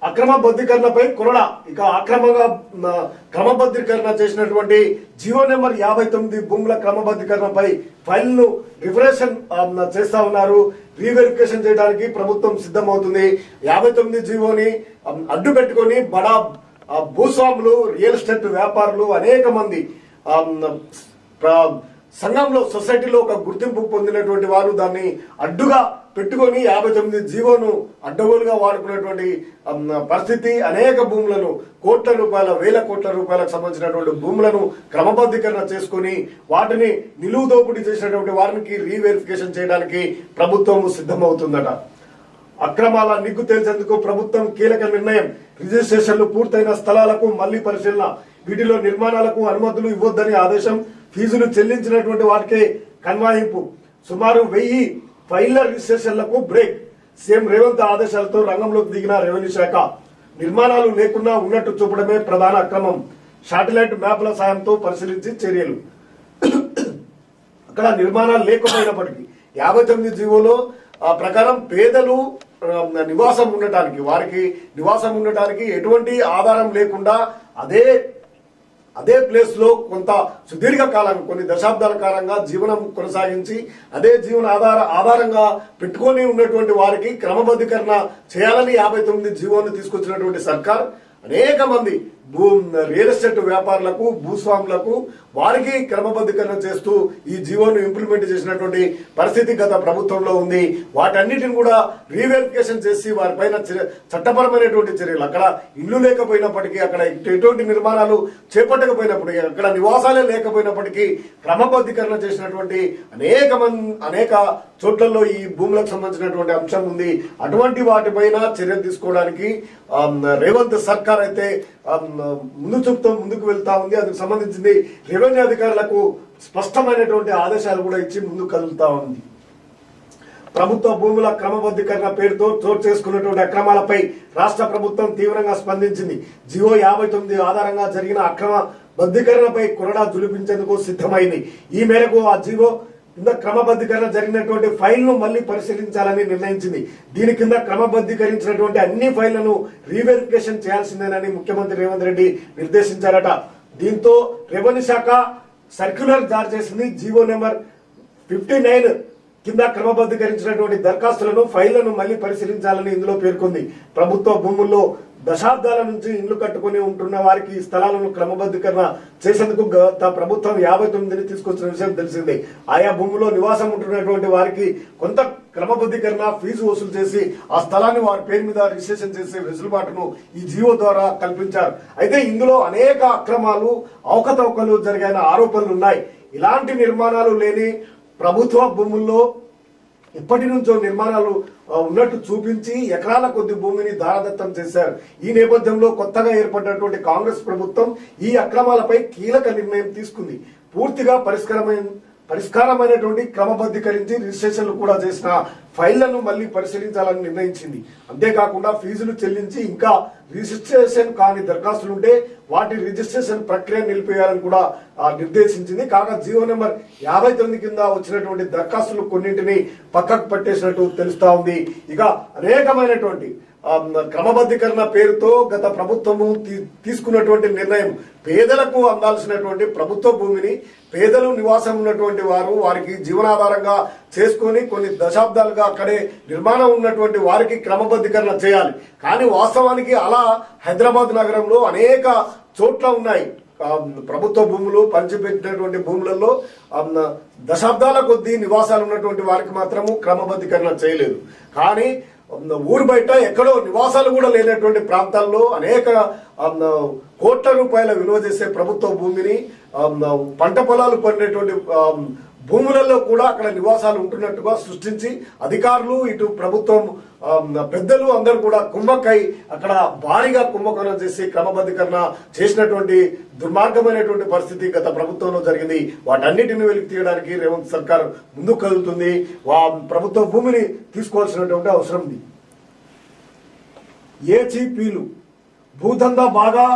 అక్రమ బద్దీకరణపై కొరడా ఇక అక్రమంగా క్రమబద్ధీకరణ చేసినటువంటి జీవో నెంబర్ 59 భూముల క్రమబద్ధీకరణపై ఫైల్ ను రిఫరెషన్ చేస్తా ఉన్నారు. రీవెరిఫికేషన్ చేయడానికి ప్రభుత్వం సిద్ధమవుతుంది. 59 జీవోని అడ్డు పెట్టుకొని బడా భూస్వాములు, రియల్ ఎస్టేట్ వ్యాపారులు అనేక మంది సంఘంలో, సొసైటీలో ఒక గుర్తింపు పొందినటువంటి వారు దాన్ని అడ్డుగా పెట్టుకొని 59 జీవోను అడ్డగోలుగా వాడుకున్నటువంటి పరిస్థితి. అనేక భూములను కోట్ల రూపాయల, వేల కోట్ల రూపాయలకు సంబంధించినటువంటి భూములను క్రమబద్ధీకరణ చేసుకుని వాటిని నిలువు దోపిడీ చేసినటువంటి వారికి రీవెరిఫికేషన్ చేయడానికి ప్రభుత్వం సిద్ధమవుతుందట. అక్రమాల నిగ్గు తేల్చేందుకు ప్రభుత్వం కీలక నిర్ణయం. రిజిస్ట్రేషన్లు పూర్తయిన స్థలాలకు మళ్లీ పరిశీలన, వీటిలో నిర్మాణాలకు అనుమతులు ఇవ్వొద్దని ఆదేశం, ఫీజులు చెల్లించినటువంటి వాటికే కన్వాయింపు, సుమారు 1000 ఫైళ్ల రిజిస్ట్రేషన్లకు బ్రేక్. సీఎం రేవంత్ ఆదేశాలతో రంగంలోకి దిగిన రెవెన్యూ శాఖ. నిర్మాణాలు లేకుండా ఉన్నట్టు చూపడమే ప్రధాన అక్రమం, శాటిలైట్ మ్యాప్ల సాయంతో పరిశీలించి చర్యలు. అక్కడ నిర్మాణాలు లేకపోయినప్పటికీ 59 జీవోలో ప్రకారం పేదలు నివాసం ఉండటానికి, వారికి నివాసం ఉండటానికి ఎటువంటి ఆధారం లేకుండా అదే ప్లేస్ లో కొంత సుదీర్ఘ కాలం, కొన్ని దశాబ్దాల కాలంగా జీవనం కొనసాగించి అదే జీవన ఆధారంగా పెట్టుకొని ఉన్నటువంటి వారికి క్రమబద్ధీకరణ చేయాలని 59 జీవోను తీసుకొచ్చినటువంటి సర్కార్ అనేక మంది రియల్ ఎస్టేట్ వ్యాపారులకు, భూస్వాములకు వారికి క్రమబద్ధీకరణ చేస్తూ ఈ జీవోను ఇంప్లిమెంట్ చేసినటువంటి పరిస్థితి గత ప్రభుత్వంలో ఉంది. వాటన్నిటిని కూడా రీవెరిఫికేషన్ చేసి వారిపైన చట్టపరమైనటువంటి చర్యలు, అక్కడ ఇల్లు లేకపోయినప్పటికీ, అక్కడ ఎటువంటి నిర్మాణాలు చేపట్టకపోయినప్పటికీ, అక్కడ నివాసాలే లేకపోయినప్పటికీ క్రమబద్ధీకరణ చేసినటువంటి అనేక చోట్లలో ఈ భూములకు సంబంధించినటువంటి అంశం ఉంది. అటువంటి వాటిపైన చర్యలు తీసుకోవడానికి రేవంత్ సర్కార్ అయితే ముందుకు వెళ్తా ఉంది. అందుకు సంబంధించింది రెవెన్యూ అధికారులకు స్పష్టమైనటువంటి ఆదేశాలు కూడా ఇచ్చి ముందుకు కదులుతా ఉంది. ప్రభుత్వ భూముల క్రమబద్ధీకరణ పేరుతో చోటు చేసుకున్నటువంటి అక్రమాలపై రాష్ట్ర ప్రభుత్వం తీవ్రంగా స్పందించింది. జియో 59 ఆధారంగా జరిగిన అక్రమ బద్ధీకరణపై కొరడా జులిపించేందుకు సిద్ధమైంది. ఈ మేరకు ఆ జియో కింద క్రమబద్ధీకరణ జరిగినటువంటి ఫైల్ ను మళ్లీ పరిశీలించాలని నిర్ణయించింది. దీని కింద క్రమబద్ధీకరించినటువంటి అన్ని ఫైళ్లను రీవెరిఫికేషన్ చేయాల్సిందేనని ముఖ్యమంత్రి రేవంత్ రెడ్డి నిర్దేశించారట. దీంతో రెవెన్యూ శాఖ సర్క్యులర్ జారీ చేసింది. జీవో నెంబర్ 59 కింద క్రమబద్ధీకరించినటువంటి దరఖాస్తులను, ఫైళ్లను మళ్లీ పరిశీలించాలని ఇందులో పేర్కొంది. ప్రభుత్వ భూముల్లో దశాబ్దాల నుంచి ఇండ్లు కట్టుకుని ఉంటున్న వారికి స్థలాలను క్రమబద్ధీకరణ చేసేందుకు గత ప్రభుత్వం 59ని తీసుకొచ్చిన విషయం తెలిసిందే. ఆయా భూముల్లో నివాసం ఉంటున్నటువంటి వారికి కొంత క్రమబద్ధీకరణ ఫీజు వసూలు చేసి ఆ స్థలాన్ని వారి పేరు మీద రిజిస్ట్రేషన్ చేసే వెసులుబాటును ఈ జీవో ద్వారా కల్పించారు. అయితే ఇందులో అనేక అక్రమాలు, అవకతవకలు జరిగిన ఆరోపణలు ఉన్నాయి. ఇలాంటి నిర్మాణాలు లేని ప్రభుత్వ భూముల్లో ఇప్పటి నుంచో నిర్మాణాలు ఉన్నట్టు చూపించి ఎకరాల కొద్ది భూమిని దారదత్తం చేశారు. ఈ నేపథ్యంలో కొత్తగా ఏర్పడినటువంటి కాంగ్రెస్ ప్రభుత్వం ఈ అక్రమాలపై కీలక నిర్ణయం తీసుకుంది. పూర్తిగా పరిష్కారమైనటువంటి క్రమబద్ధీకరించి రిజిస్ట్రేషన్లు కూడా చేసిన ఫైళ్లను మళ్లీ పరిశీలించాలని నిర్ణయించింది. అంతేకాకుండా ఫీజులు చెల్లించి ఇంకా రిజిస్ట్రేషన్ కాని దరఖాస్తులుంటే వాటి రిజిస్ట్రేషన్ ప్రక్రియ నిలిపేయాలని కూడా నిర్దేశించింది. కాగా జీవో నెంబర్ 59 కింద వచ్చినటువంటి దరఖాస్తులు కొన్నింటిని పక్కకు పట్టేసినట్టు తెలుస్తా ఉంది. ఇక అనేకమైనటువంటి క్రమబద్ధీకరణ పేరుతో గత ప్రభుత్వము తీసుకున్నటువంటి నిర్ణయం, పేదలకు అందాల్సినటువంటి ప్రభుత్వ భూమిని పేదలు నివాసం ఉన్నటువంటి వారికి జీవనాధారంగా చేసుకొని కొన్ని దశాబ్దాలుగా అక్కడే నిర్మాణం ఉన్నటువంటి వారికి క్రమబద్ధీకరణ చేయాలి. కానీ వాస్తవానికి అలా హైదరాబాద్ నగరంలో అనేక చోట్ల ఉన్నాయి. ప్రభుత్వ భూములు, పంచిపెట్టినటువంటి భూములలో దశాబ్దాల కొద్దీ నివాసాలు ఉన్నటువంటి వారికి మాత్రము క్రమబద్ధీకరణ చేయలేదు. కానీ ఊరు బయట ఎక్కడో నివాసాలు కూడా లేనటువంటి ప్రాంతాల్లో అనేక కోట్ల రూపాయల విలువ చేసే ప్రభుత్వ భూమిని, పంట పొలాలు పండినటువంటి భూములలో కూడా అక్కడ నివాసాలు ఉంటున్నట్టుగా సృష్టించి అధికారులు, ఇటు ప్రభుత్వం పెద్దలు అందరూ కూడా కుంభక్కై అక్కడ భారీగా కుంభకోణం చేసి క్రమబద్ధీకరణ చేసినటువంటి దుర్మార్గమైనటువంటి పరిస్థితి గత ప్రభుత్వంలో జరిగింది. వాటన్నిటిని వెలికి తీయడానికి రేవంత్ సర్కార్ ముందుకు కదులుతుంది. ప్రభుత్వ భూమిని తీసుకోవాల్సినటువంటి అవసరం ఉంది. ఏజీపీలు భూదందా బాగా